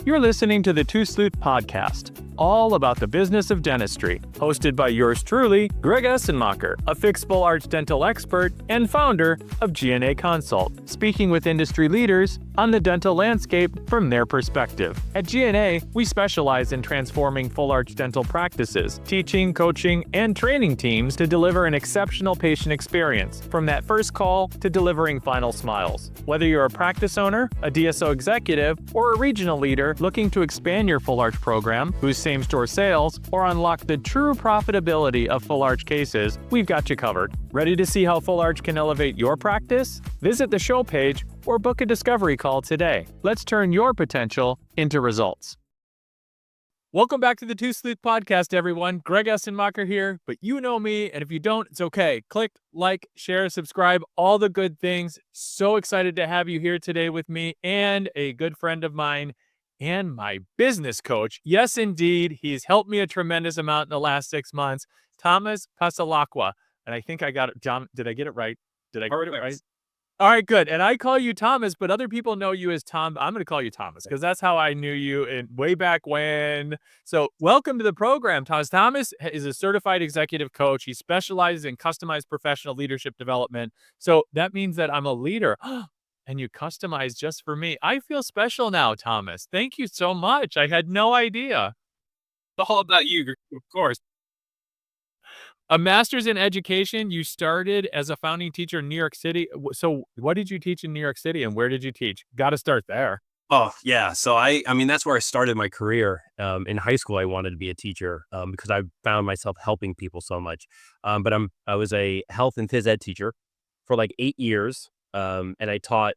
You're listening to the Tooth Sleuth Podcast, all about the business of dentistry, hosted by yours truly, Greg Essenmacher, a fixed full arch dental expert and founder of G&A Consult, speaking with industry leaders on the dental landscape from their perspective. At G&A, we specialize in transforming full arch dental practices, teaching, coaching, and training teams to deliver an exceptional patient experience, from that first call to delivering final smiles. Whether you're a practice owner, a DSO executive, or a regional leader looking to expand your full arch program, boost same-store sales, or unlock the true profitability of full arch cases, we've got you covered. Ready to see how full arch can elevate your practice? Visit the show page or book a discovery call today. Let's turn your potential into results. Welcome back to the Tooth Sleuth Podcast, everyone. Greg Essenmacher here, but you know me, and if you don't, it's okay. Click, like, share, subscribe, all the good things. So excited to have you here today with me and a good friend of mine and my business coach. Yes, indeed. He's helped me a tremendous amount in the last 6 months. Thomas Passalacqua. And I think I got it. John, did I get it right? Did I get it right? All right, good. And I call you Thomas, but other people know you as Tom. I'm going to call you Thomas because that's how I knew you in way back when. So welcome to the program, Thomas. Thomas is a certified executive coach. He specializes in customized professional leadership development. So that means that I'm a leader. And you customize just for me. I feel special now, Thomas. Thank you so much. I had no idea. It's all about you, of course. A master's in education. You started as a founding teacher in New York City. So what did you teach in New York City and where did you teach? Got to start there. Oh, yeah. So I mean, that's where I started my career. In high school, I wanted to be a teacher because I found myself helping people so much. But I was a health and phys ed teacher for like 8 years. And I taught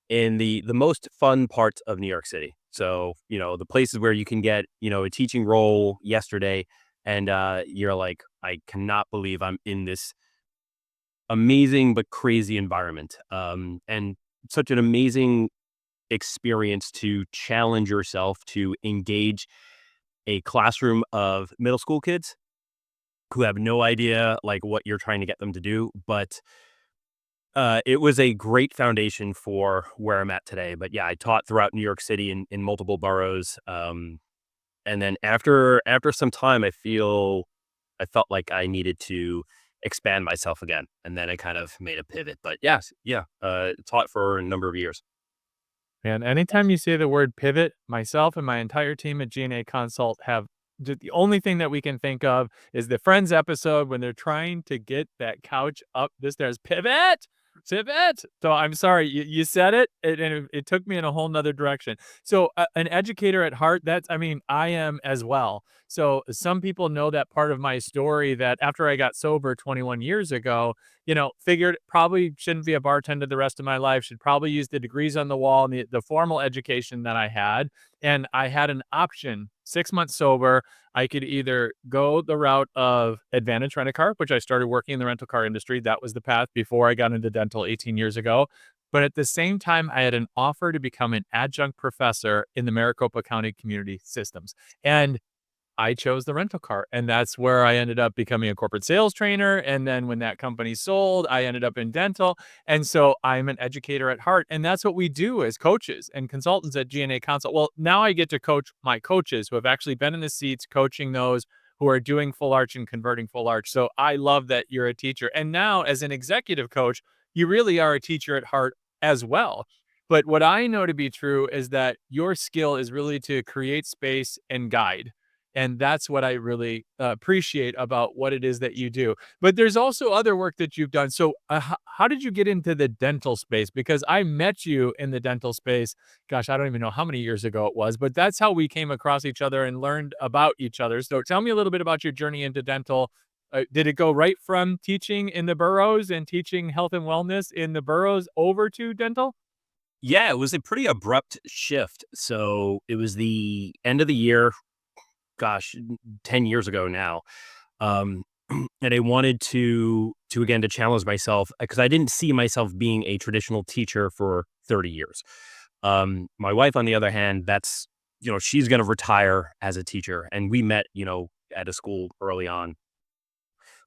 in the most fun parts of New York City. So, the places where you can get, a teaching role yesterday and you're like, I cannot believe I'm in this amazing but crazy environment. And such an amazing experience to challenge yourself to engage a classroom of middle school kids who have no idea like what you're trying to get them to do. But it was a great foundation for where I'm at today. But yeah, I taught throughout New York City in multiple boroughs. And then after some time, I felt like I needed to expand myself again. And then I kind of made a pivot. But yes, taught for a number of years. And anytime you say the word pivot, myself and my entire team at G&A Consult have the only thing that we can think of is the Friends episode when they're trying to get that couch up the stairs. Pivot. So I'm sorry, you said it, and it took me in a whole nother direction. So an educator at heart, I am as well. So some people know that part of my story that after I got sober 21 years ago, figured probably shouldn't be a bartender the rest of my life, should probably use the degrees on the wall and the formal education that I had. And I had an option, 6 months sober. I could either go the route of Advantage Rent-A-Car, which I started working in the rental car industry. That was the path before I got into dental 18 years ago. But at the same time, I had an offer to become an adjunct professor in the Maricopa County Community Systems. And I chose the rental car, and that's where I ended up becoming a corporate sales trainer. And then when that company sold, I ended up in dental. And so I'm an educator at heart. And that's what we do as coaches and consultants at G&A Consult. Well, now I get to coach my coaches who have actually been in the seats coaching those who are doing full arch and converting full arch. So I love that you're a teacher. And now as an executive coach, you really are a teacher at heart as well. But what I know to be true is that your skill is really to create space and guide. And that's what I really appreciate about what it is that you do. But there's also other work that you've done. So how did you get into the dental space? Because I met you in the dental space, gosh, I don't even know how many years ago it was, but that's how we came across each other and learned about each other. So tell me a little bit about your journey into dental. Did it go right from teaching in the boroughs and teaching health and wellness in the boroughs over to dental? Yeah, it was a pretty abrupt shift. So it was the end of the year, gosh, 10 years ago now. And I wanted to again, to challenge myself because I didn't see myself being a traditional teacher for 30 years. My wife, on the other hand, that's, she's going to retire as a teacher. And we met, at a school early on.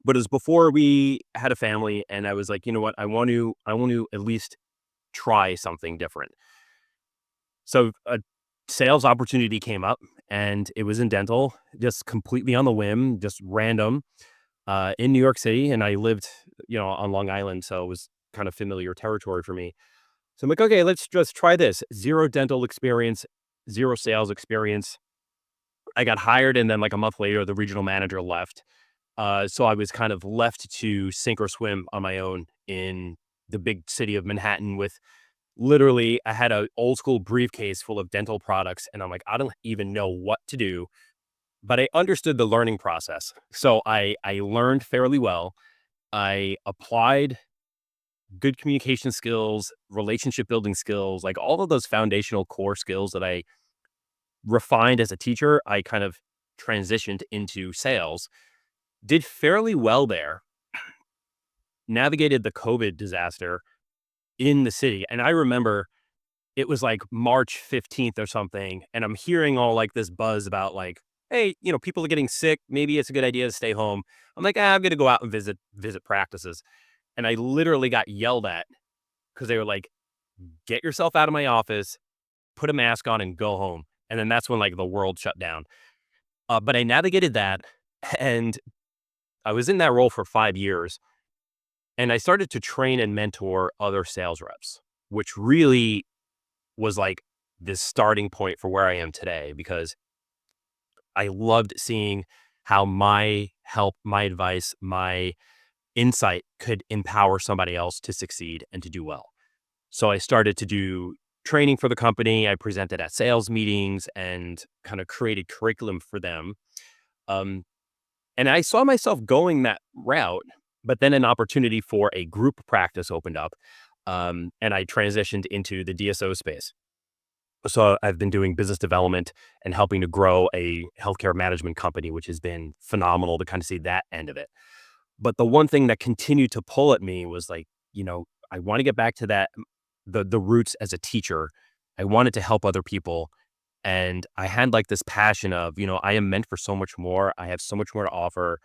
But it was before we had a family. And I was like, you know what, I want to at least try something different. So sales opportunity came up, and it was in dental, just completely on the whim, just random, in New York City. And I lived, on Long Island, so it was kind of familiar territory for me. So I'm like, okay, let's just try this. Zero dental experience, zero sales experience. I got hired, and then like a month later, the regional manager left. So I was kind of left to sink or swim on my own in the big city of Manhattan with literally, I had a old school briefcase full of dental products, and I'm like, I don't even know what to do, but I understood the learning process. So I learned fairly well. I applied good communication skills, relationship building skills, like all of those foundational core skills that I refined as a teacher, I kind of transitioned into sales. Did fairly well there, navigated the COVID disaster in the city. And I remember it was like March 15th or something. And I'm hearing all like this buzz about like, hey, people are getting sick. Maybe it's a good idea to stay home. I'm like, I'm going to go out and visit practices. And I literally got yelled at because they were like, get yourself out of my office, put a mask on and go home. And then that's when like the world shut down. But I navigated that, and I was in that role for 5 years. And I started to train and mentor other sales reps, which really was like this starting point for where I am today, because I loved seeing how my help, my advice, my insight could empower somebody else to succeed and to do well. So I started to do training for the company. I presented at sales meetings and kind of created curriculum for them. Um, and I saw myself going that route, but then an opportunity for a group practice opened up. And I transitioned into the DSO space. So I've been doing business development and helping to grow a healthcare management company, which has been phenomenal to kind of see that end of it. But the one thing that continued to pull at me was like, I want to get back to that, the roots as a teacher. I wanted to help other people. And I had like this passion of, I am meant for so much more. I have so much more to offer.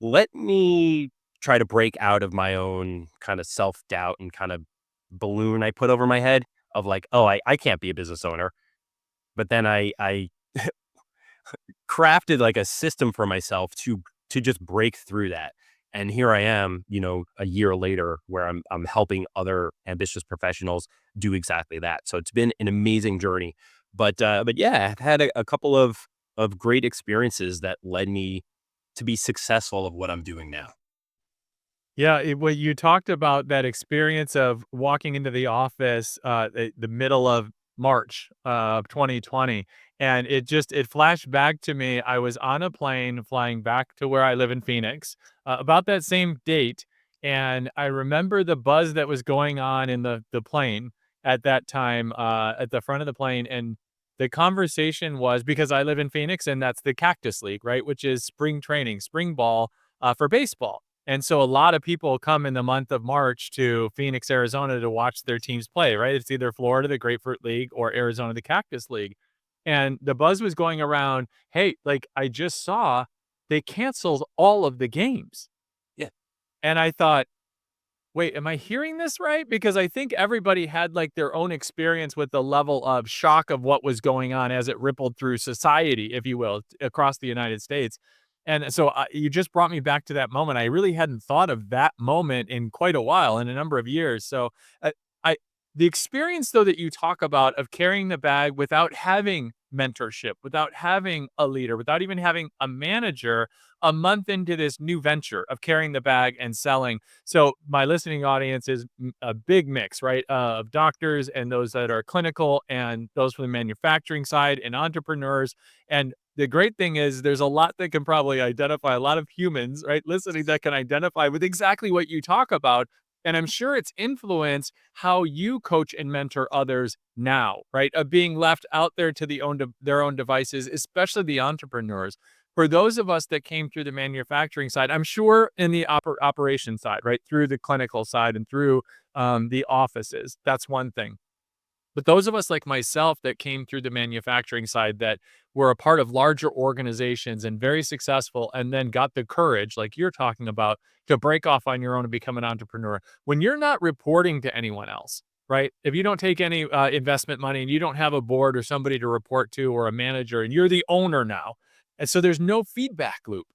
Let me try to break out of my own kind of self-doubt and kind of balloon I put over my head of like, oh, I can't be a business owner. But then I crafted like a system for myself to just break through that. And here I am, a year later, where I'm helping other ambitious professionals do exactly that. So it's been an amazing journey. But yeah, I've had a couple of great experiences that led me to be successful of what I'm doing now. Yeah, what you talked about that experience of walking into the office, the middle of March of 2020, and it flashed back to me. I was on a plane flying back to where I live in Phoenix, about that same date, and I remember the buzz that was going on in the plane at that time, at the front of the plane, and the conversation was because I live in Phoenix, and that's the Cactus League, right, which is spring training, spring ball, for baseball. And so a lot of people come in the month of March to Phoenix, Arizona to watch their teams play, right? It's either Florida, the Grapefruit League, or Arizona, the Cactus League. And the buzz was going around, hey, like I just saw they canceled all of the games. Yeah. And I thought, wait, am I hearing this right? Because I think everybody had like their own experience with the level of shock of what was going on as it rippled through society, if you will, across the United States. And so you just brought me back to that moment. I really hadn't thought of that moment in quite a while, in a number of years. So uh, I, the experience though that you talk about of carrying the bag without having mentorship, without having a leader, without even having a manager, a month into this new venture of carrying the bag and selling. So my listening audience is a big mix, right, of doctors and those that are clinical and those from the manufacturing side and entrepreneurs. And the great thing is there's a lot that can probably identify, a lot of humans, right, listening that can identify with exactly what you talk about. And I'm sure it's influenced how you coach and mentor others now, right? Of being left out there to their own devices, especially the entrepreneurs. For those of us that came through the manufacturing side, I'm sure in the operation side, right, through the clinical side and through the offices, that's one thing. But those of us like myself that came through the manufacturing side that were a part of larger organizations and very successful and then got the courage, like you're talking about, to break off on your own and become an entrepreneur. When you're not reporting to anyone else, right? If you don't take any investment money and you don't have a board or somebody to report to or a manager and you're the owner now, and so there's no feedback loop,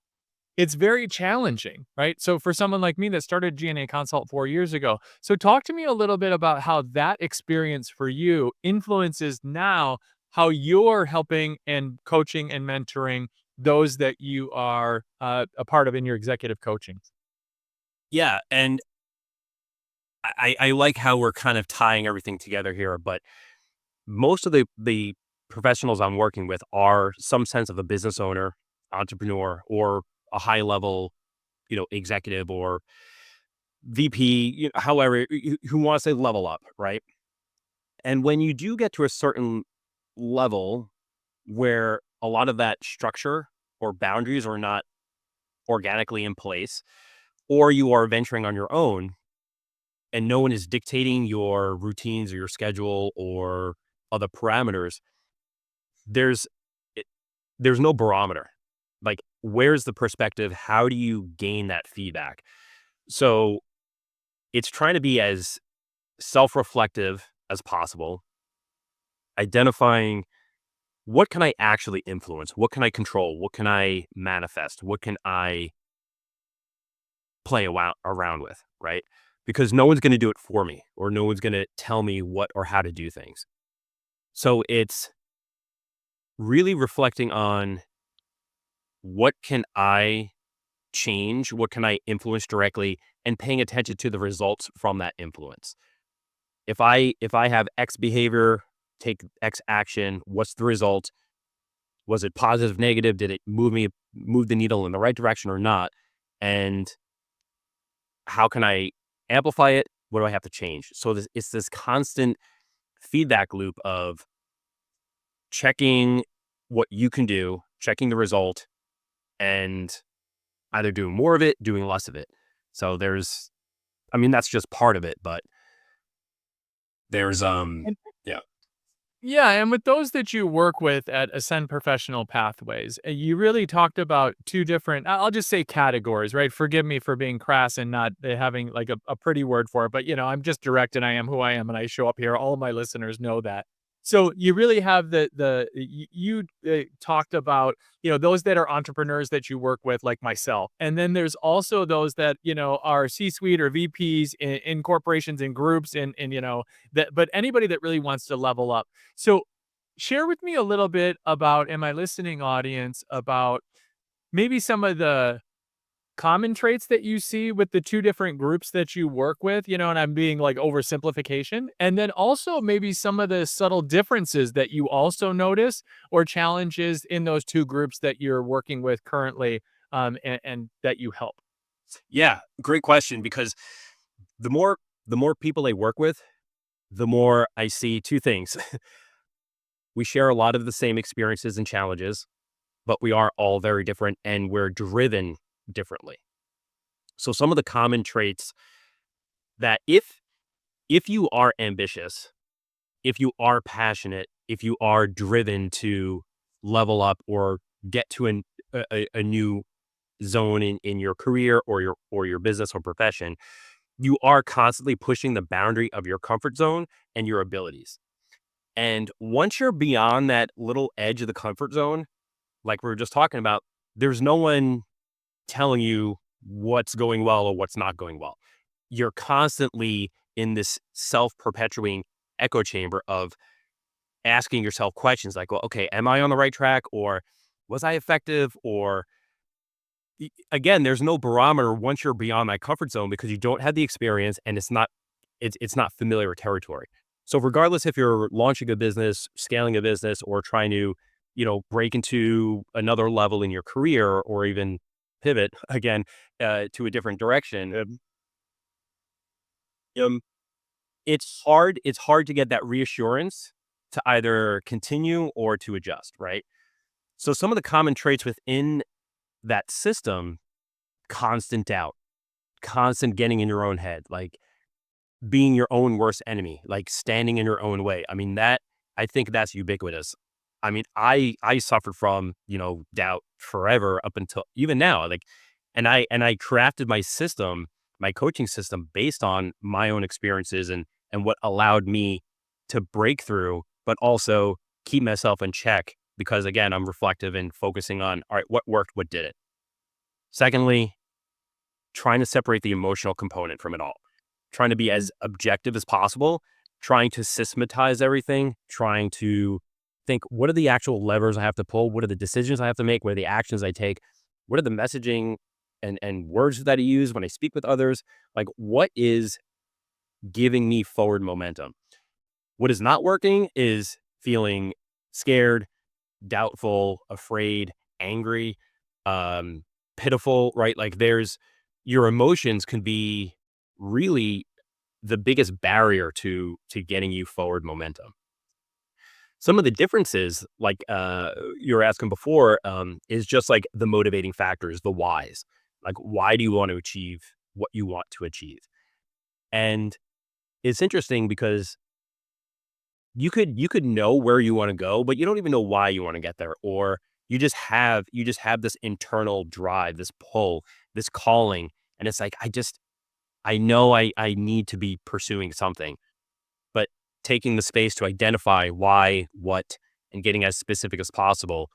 it's very challenging, right? So for someone like me that started G&A Consult 4 years ago, so talk to me a little bit about how that experience for you influences now how you're helping and coaching and mentoring those that you are a part of in your executive coaching. Yeah, and I like how we're kind of tying everything together here, but most of the professionals I'm working with are some sense of a business owner, entrepreneur, or a high level, executive or VP, however, who wants to level up, right? And when you do get to a certain level where a lot of that structure or boundaries are not organically in place, or you are venturing on your own and no one is dictating your routines or your schedule or other parameters, there's it, there's no barometer. Like, where's the perspective? How do you gain that feedback? So it's trying to be as self-reflective as possible, identifying what can I actually influence? What can I control? What can I manifest? What can I play around with, right? Because no one's going to do it for me, or no one's going to tell me what or how to do things. So it's really reflecting on what can I change, what can I influence directly, and paying attention to the results from that influence. If I have X behavior, take X action, what's the result? Was it positive, negative? Did it move the needle in the right direction or not? And how can I amplify it? What do I have to change? So it's this constant feedback loop of checking what you can do, checking the result, and either doing more of it, doing less of it. So that's just part of it, but there's And yeah. yeah, and with those that you work with at Ascend Professional Pathways, you really talked about two different, I'll just say categories, right? Forgive me for being crass and not having like a pretty word for it, but I'm just direct and I am who I am and I show up here. All of my listeners know that. So you really have you talked about, those that are entrepreneurs that you work with, like myself. And then there's also those that, are C-suite or VPs in corporations and groups but anybody that really wants to level up. So share with me a little bit about, in my listening audience, about maybe some of the common traits that you see with the two different groups that you work with, and I'm being like oversimplification. And then also maybe some of the subtle differences that you also notice or challenges in those two groups that you're working with currently, and that you help. Yeah, great question, because the more the more people I work with, the more I see two things. We share a lot of the same experiences and challenges, but we are all very different and we're driven differently. So some of the common traits that if you are ambitious, if you are passionate, if you are driven to level up or get to a new zone in your career or your business or profession, you are constantly pushing the boundary of your comfort zone and your abilities. And once you're beyond that little edge of the comfort zone, like we were just talking about, there's no one telling you what's going well or what's not going well. You're constantly in this self-perpetuating echo chamber of asking yourself questions like, well, okay, am I on the right track? Or was I effective? Or again, there's no barometer once you're beyond that comfort zone because you don't have the experience and it's not familiar territory. So regardless if you're launching a business, scaling a business, or trying to, break into another level in your career or even pivot again to a different direction, um, it's hard to get that reassurance to either continue or to adjust, right? So some of the common traits within that system: constant doubt, constant getting in your own head, like being your own worst enemy, like standing in your own way. I think that's ubiquitous. I suffered from, doubt forever up until even now. Like, and I crafted my system, my coaching system based on my own experiences and and what allowed me to break through, but also keep myself in check because, again, I'm reflective and focusing on, all right, what worked, what did it. Secondly, trying to separate the emotional component from it all, trying to be as objective as possible, trying to systematize everything, trying to think, what are the actual levers I have to pull? What are the decisions I have to make? What are the actions I take? What are the messaging and words that I use when I speak with others? Like, what is giving me forward momentum? What is not working is feeling scared, doubtful, afraid, angry, um, pitiful, right? Like your emotions can be really the biggest barrier to getting you forward momentum. Some of the differences, like you were asking before, is just like the motivating factors, the whys. Like, why do you want to achieve what you want to achieve? And it's interesting because you could know where you want to go, but you don't even know why you want to get there, or you just have this internal drive, this pull, this calling, and it's like I know I need to be pursuing something, but taking the space to identify why, what, and getting as specific as possible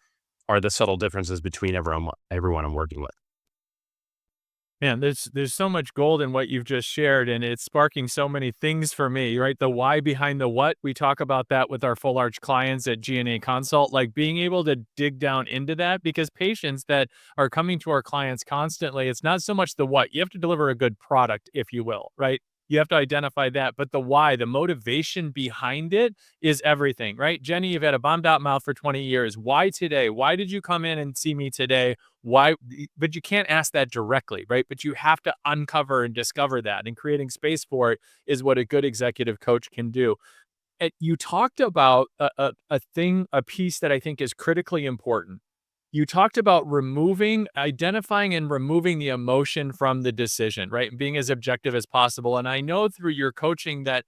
are the subtle differences between everyone I'm working with. Man, there's so much gold in what you've just shared, and it's sparking so many things for me, right? The why behind the what, we talk about that with our full arch clients at G&A Consult, like being able to dig down into that because patients that are coming to our clients constantly, it's not so much the what. You have to deliver a good product, if you will, right? You have to identify that, but the why, the motivation behind it is everything, right? Jenny, you've had a bombed out mouth for 20 years. Why today? Why did you come in and see me today? Why? But you can't ask that directly, right? But you have to uncover and discover that, and creating space for it is what a good executive coach can do. And you talked about a piece that I think is critically important. You talked about identifying and removing the emotion from the decision, right? And being as objective as possible. And I know through your coaching that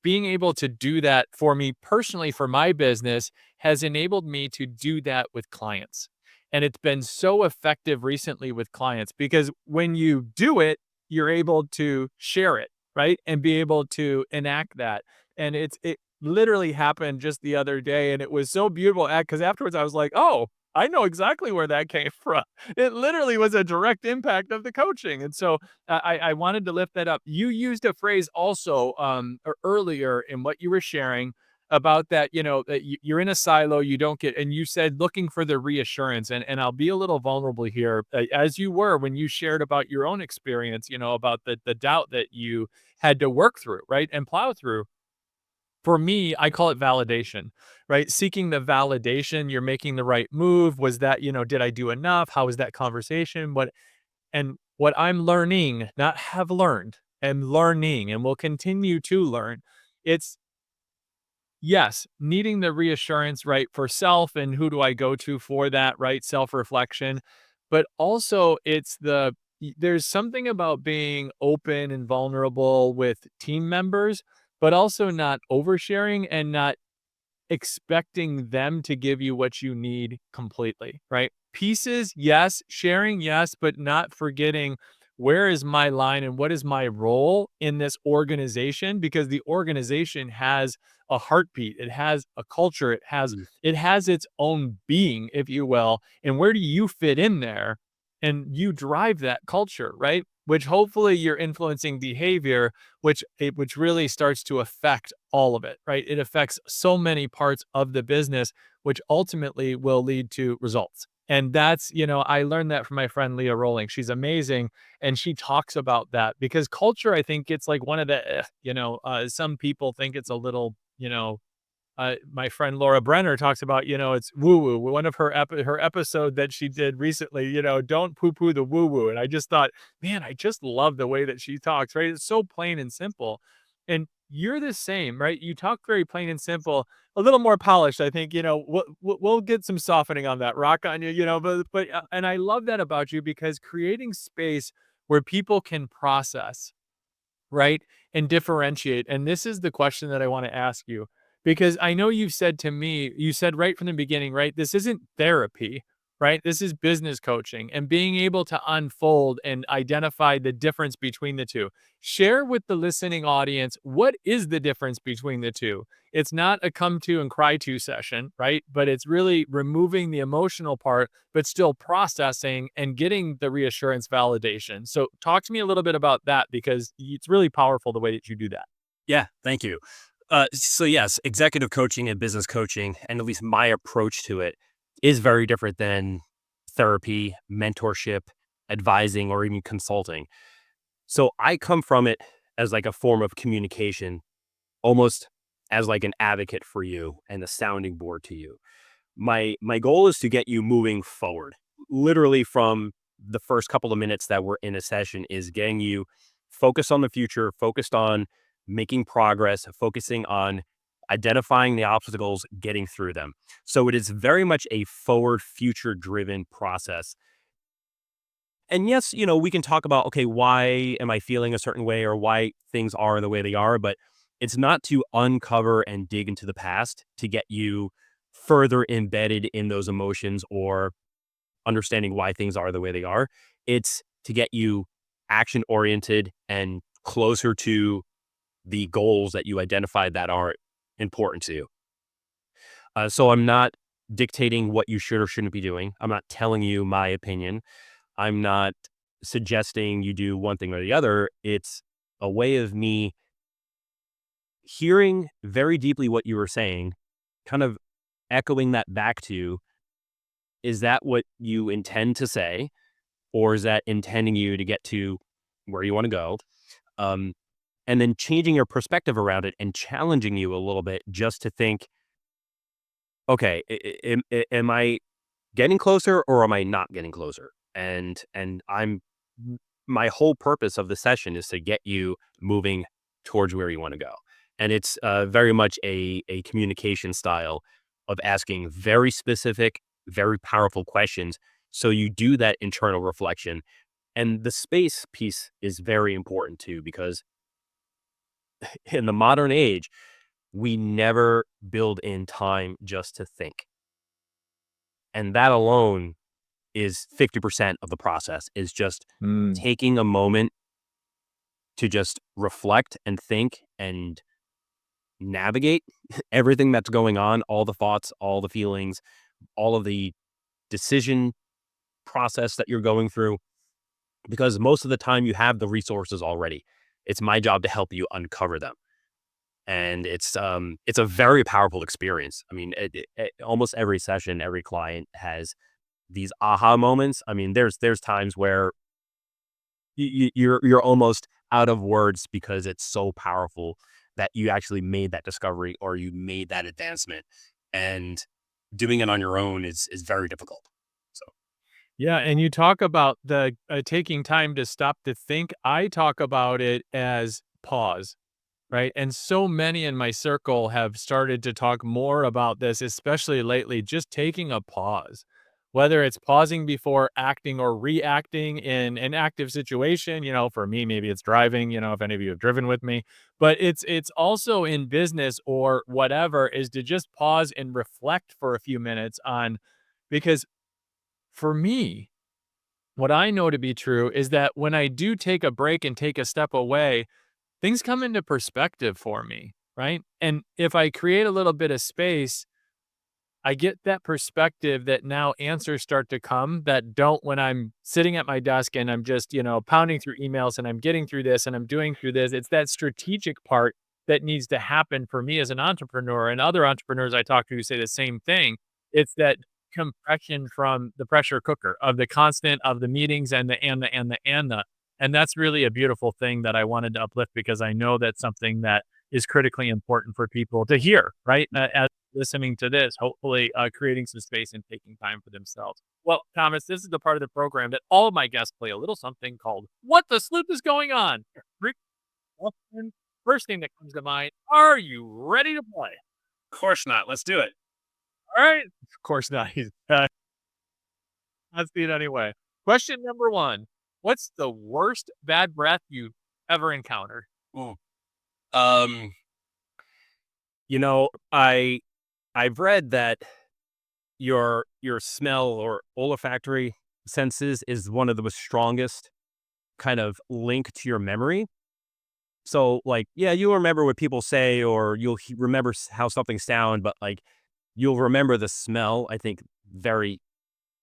being able to do that for me personally, for my business, has enabled me to do that with clients. And it's been so effective recently with clients because when you do it, you're able to share it, right? And be able to enact that. And it literally happened just the other day. And it was so beautiful because afterwards I was like, oh, I know exactly where that came from. It literally was a direct impact of the coaching. And so I wanted to lift that up. You used a phrase also earlier in what you were sharing about that, that you're in a silo, you don't get, and you said looking for the reassurance. And I'll be a little vulnerable here, as you were when you shared about your own experience, about the doubt that you had to work through, right, and plow through. For me, I call it validation, right? Seeking the validation, you're making the right move. Was that, did I do enough? How was that conversation? What I'm learning, not have learned, and learning and will continue to learn. It's yes, needing the reassurance, right, for self and who do I go to for that, right? Self-reflection. But also there's something about being open and vulnerable with team members, but also not oversharing and not expecting them to give you what you need completely, right? Pieces, yes, sharing, yes, but not forgetting where is my line and what is my role in this organization because the organization has a heartbeat, it has a culture, it has Mm. it has its own being, if you will, and where do you fit in there? And you drive that culture, right? Which hopefully you're influencing behavior which really starts to affect all of it, right? It affects so many parts of the business, which ultimately will lead to results. And that's, I learned that from my friend Leah Rowling. She's amazing. And she talks about that because culture, I think it's like one of the, some people think it's a little, my friend Laura Brenner talks about, it's woo woo. One of her episode that she did recently, don't poo poo the woo woo. And I just thought, man, I just love the way that she talks, right? It's so plain and simple. And you're the same, right? You talk very plain and simple, a little more polished. I think, we'll get some softening on that rock on you, and I love that about you because creating space where people can process, right? And differentiate. And this is the question that I want to ask you because I know you've said to me, you said right from the beginning, right? This isn't therapy, right? This is business coaching and being able to unfold and identify the difference between the two. Share with the listening audience what is the difference between the two. It's not a come to and cry to session, right? But it's really removing the emotional part, but still processing and getting the reassurance validation. So, talk to me a little bit about that because it's really powerful the way that you do that. Yeah, thank you. So yes, executive coaching and business coaching, and at least my approach to it is very different than therapy, mentorship, advising, or even consulting. So I come from it as like a form of communication, almost as like an advocate for you and a sounding board to you. My goal is to get you moving forward. Literally from the first couple of minutes that we're in a session is getting you focused on the future, focused on making progress, focusing on identifying the obstacles, getting through them. So it is very much a forward future driven process. And yes, we can talk about, okay, why am I feeling a certain way or why things are the way they are, but it's not to uncover and dig into the past to get you further embedded in those emotions or understanding why things are the way they are. It's to get you action oriented and closer to the goals that you identified that are important to you. So I'm not dictating what you should or shouldn't be doing. I'm not telling you my opinion. I'm not suggesting you do one thing or the other. It's a way of me hearing very deeply what you were saying, kind of echoing that back to you. Is that what you intend to say? Or is that intending you to get to where you want to go? Um, and then changing your perspective around it and challenging you a little bit just to think, okay, am I getting closer or am I not getting closer? And my whole purpose of the session is to get you moving towards where you want to go. And it's very much a communication style of asking very specific, very powerful questions. So you do that internal reflection. And the space piece is very important too, because in the modern age, we never build in time just to think. And that alone is 50% of the process, is just Mm. taking a moment to just reflect and think and navigate everything that's going on, all the thoughts, all the feelings, all of the decision process that you're going through, because most of the time you have the resources already. It's my job to help you uncover them. And it's a very powerful experience. I mean, almost every session, every client has these aha moments. I mean, there's times where you're almost out of words because it's so powerful that you actually made that discovery or you made that advancement, and doing it on your own is very difficult. So Yeah, and you talk about the taking time to stop to think. I talk about it as pause, right? And so many in my circle have started to talk more about this, especially lately, just taking a pause. Whether it's pausing before acting or reacting in an active situation, for me, maybe it's driving, if any of you have driven with me, but it's also in business or whatever, is to just pause and reflect for a few minutes on, because for me, what I know to be true is that when I do take a break and take a step away, things come into perspective for me, right? And if I create a little bit of space, I get that perspective that now answers start to come that don't when I'm sitting at my desk and I'm just, pounding through emails and I'm getting through this and I'm doing through this. It's that strategic part that needs to happen for me as an entrepreneur, and other entrepreneurs I talk to who say the same thing. It's that compression from the pressure cooker of the constant of the meetings and the. And that's really a beautiful thing that I wanted to uplift because I know that's something that is critically important for people to hear, right? As listening to this, hopefully creating some space and taking time for themselves. Well, Thomas, this is the part of the program that all of my guests play a little something called What the Sleuth is Going On? First thing that comes to mind, are you ready to play? of course not. Let's do it. All right. Of course not. He's Let's see it anyway. Question number one. What's the worst bad breath you've ever encountered? Ooh. Um, I've read that your smell or olfactory senses is one of the most strongest kind of link to your memory. So, like, yeah, you'll remember what people say, or you'll remember how something sound, but like you'll remember the smell, I think, very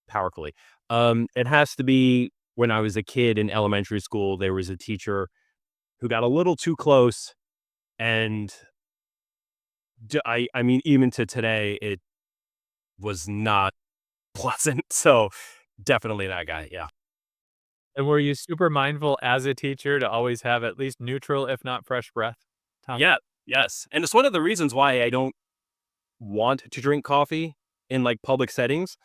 powerfully. It has to be when I was a kid in elementary school, there was a teacher who got a little too close, and I mean, even to today, it was not pleasant. So definitely that guy. Yeah. And were you super mindful as a teacher to always have at least neutral, if not fresh breath, Tom? Yeah. Yes. And it's one of the reasons why I don't want to drink coffee in like public settings.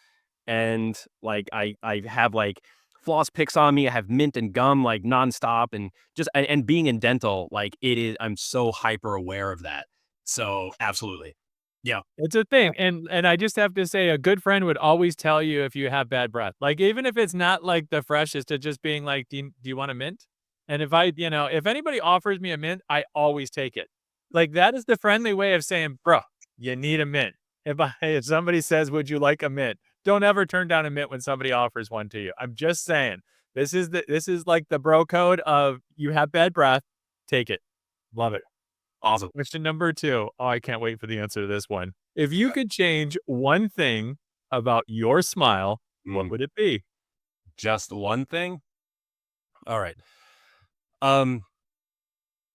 And like I have like floss picks on me. I have mint and gum like nonstop, and just and being in dental, like it is. I'm so hyper aware of that. So absolutely, yeah. It's a thing, and I just have to say a good friend would always tell you if you have bad breath. Like, even if it's not, like, the freshest, to just being like, "Do you want a mint?" And if anybody offers me a mint, I always take it. Like, that is the friendly way of saying, "Bro, you need a mint." If somebody says, "Would you like a mint?" Don't ever turn down a mint when somebody offers one to you. I'm just saying, this is like the bro code of you have bad breath, take it. Love it. Awesome. Question number 2. Oh, I can't wait for the answer to this one. If you could change one thing about your smile, what Mm, would it be? just one thing. All right. Um,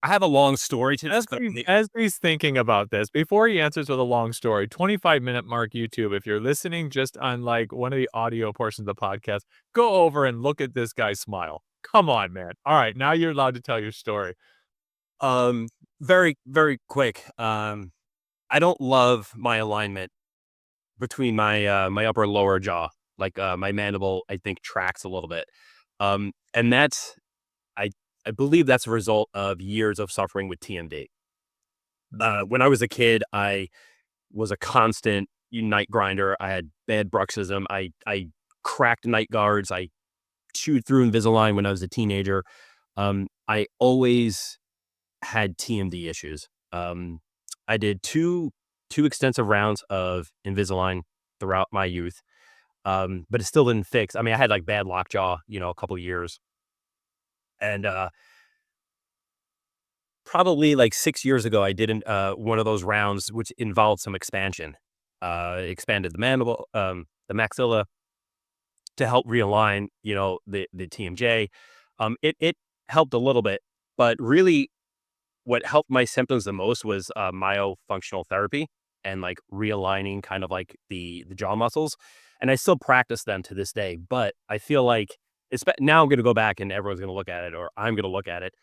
I have a long story to this, As but he's thinking about this, before he answers with a long story, 25-minute mark YouTube, if you're listening just on, like, one of the audio portions of the podcast, go over and look at this guy's smile. Come on, man. Alright, now you're allowed to tell your story. um, very very quick. I don't love my alignment between my upper and lower jaw. Like my mandible, I think tracks a little bit. And that's I I believe that's a result of years of suffering with TMD. When I was a kid, I was a constant night grinder. I had bad bruxism. I cracked night guards. I chewed through Invisalign when I was a teenager. I always had TMD issues. I did two extensive rounds of Invisalign throughout my youth, but it still didn't fix. I mean, I had like bad lockjaw, a couple years, and probably like 6 years ago, I did one of those rounds which involved some expansion. Expanded the mandible, the maxilla to help realign, the TMJ. It helped a little bit, but really what helped my symptoms the most was myofunctional therapy and like realigning kind of like the jaw muscles. And I still practice them to this day, but I feel like now I'm going to go back and everyone's going to look at it, or I'm going to look at it.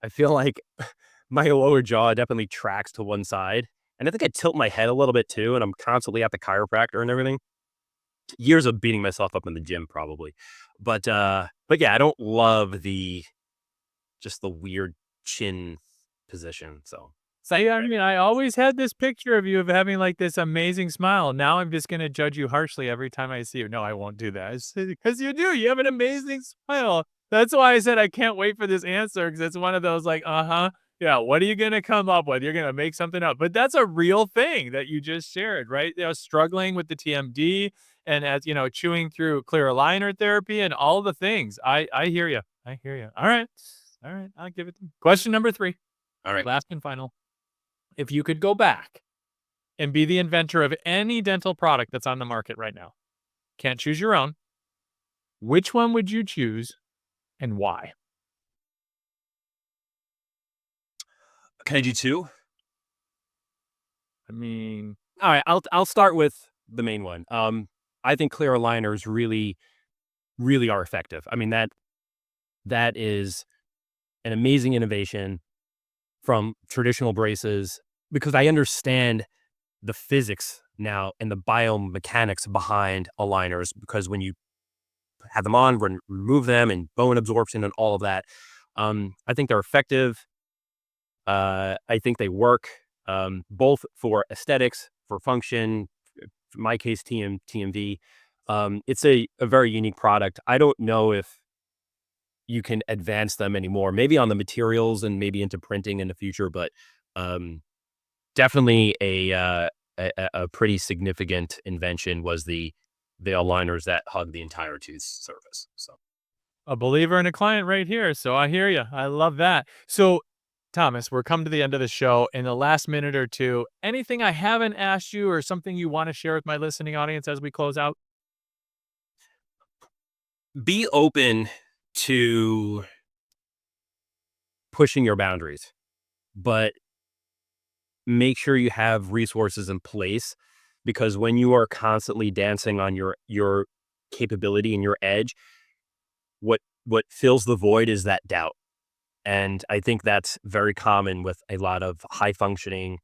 I feel like my lower jaw definitely tracks to one side. And I think I tilt my head a little bit too. And I'm constantly at the chiropractor and everything. Years of beating myself up in the gym, probably. But yeah, I don't love just the weird chin position. So See, I mean, I always had this picture of you of having, like, this amazing smile. Now I'm just gonna judge you harshly every time I see you. No, I won't do that. Because you do. You have an amazing smile. That's why I said I can't wait for this answer, because it's one of those like, "Uh-huh. Yeah, what are you gonna come up with? You're gonna make something up." But that's a real thing that you just shared, right? Struggling with the TMD and, as chewing through clear aligner therapy and all the things. I hear you. I hear you. Alright. Alright, I'll give it to you. Question number 3, all right. last and final. If you could go back and be the inventor of any dental product that's on the market right now, can't choose your own, which one would you choose and why? Can I do two? I mean, All right, I'll start with the main one. I think clear aligners really are effective. I mean that is an amazing innovation from traditional braces, because I understand the physics now and the biomechanics behind aligners, because when you have them on, when remove them, and bone absorption and all of that, I think they're effective. I think they work, both for aesthetics, for function. In my case, TMV. It's a very unique product. I don't know if you can advance them anymore. Maybe on the materials and maybe into printing in the future, but um, definitely a pretty significant invention was the aligners that hug the entire tooth surface. So A believer and a client right here. So I hear you. I love that. So, Thomas, we're come to the end of the show. In the last minute or two, anything I haven't asked you or something you want to share with my listening audience as we close out? be open to pushing your boundaries, but make sure you have resources in place, because when you are constantly dancing on your capability and your edge, what fills the void is that doubt. And I think that's very common with a lot of high functioning,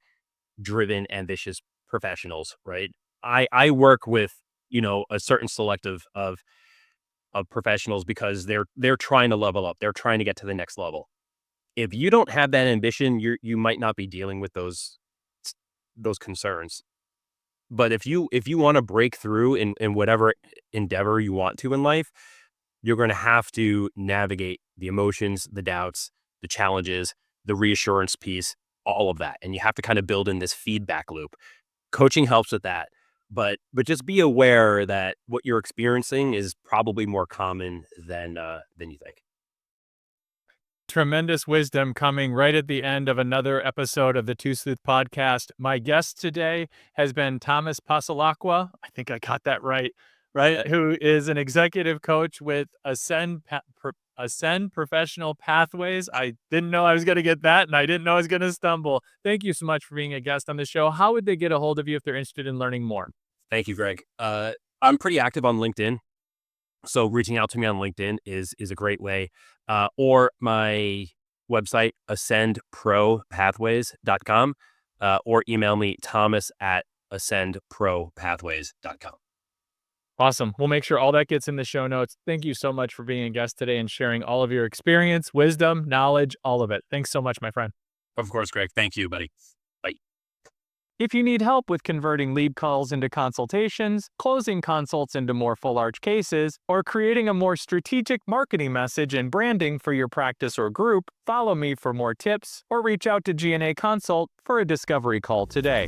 driven, ambitious professionals, right? I work with, a certain selective of professionals because they're trying to level up. They're trying to get to the next level. If you don't have that ambition, you might not be dealing with those concerns. But if you want to break through in whatever endeavor you want to in life, you're going to have to navigate the emotions, the doubts, the challenges, the reassurance piece, all of that. And you have to kind of build in this feedback loop. Coaching helps with that. But just be aware that what you're experiencing is probably more common than you think. Tremendous wisdom coming right at the end of another episode of the Tooth Sleuth Podcast. My guest today has been Thomas Passalacqua. I think I got that right, right? Who is an executive coach with Ascend Professional Pathways. I didn't know I was going to get that, and I didn't know I was going to stumble. Thank you so much for being a guest on the show. How would they get a hold of you if they're interested in learning more? Thank you, Greg. I'm pretty active on LinkedIn. So reaching out to me on LinkedIn is a great way. Or my website, ascendpropathways.com, or email me, thomas@ascendpropathways.com. Awesome. We'll make sure all that gets in the show notes. Thank you so much for being a guest today and sharing all of your experience, wisdom, knowledge, all of it. Thanks so much, my friend. Of course, Greg. Thank you, buddy. Bye. If you need help with converting lead calls into consultations, closing consults into more full arch cases, or creating a more strategic marketing message and branding for your practice or group, follow me for more tips or reach out to G&A Consult for a discovery call today.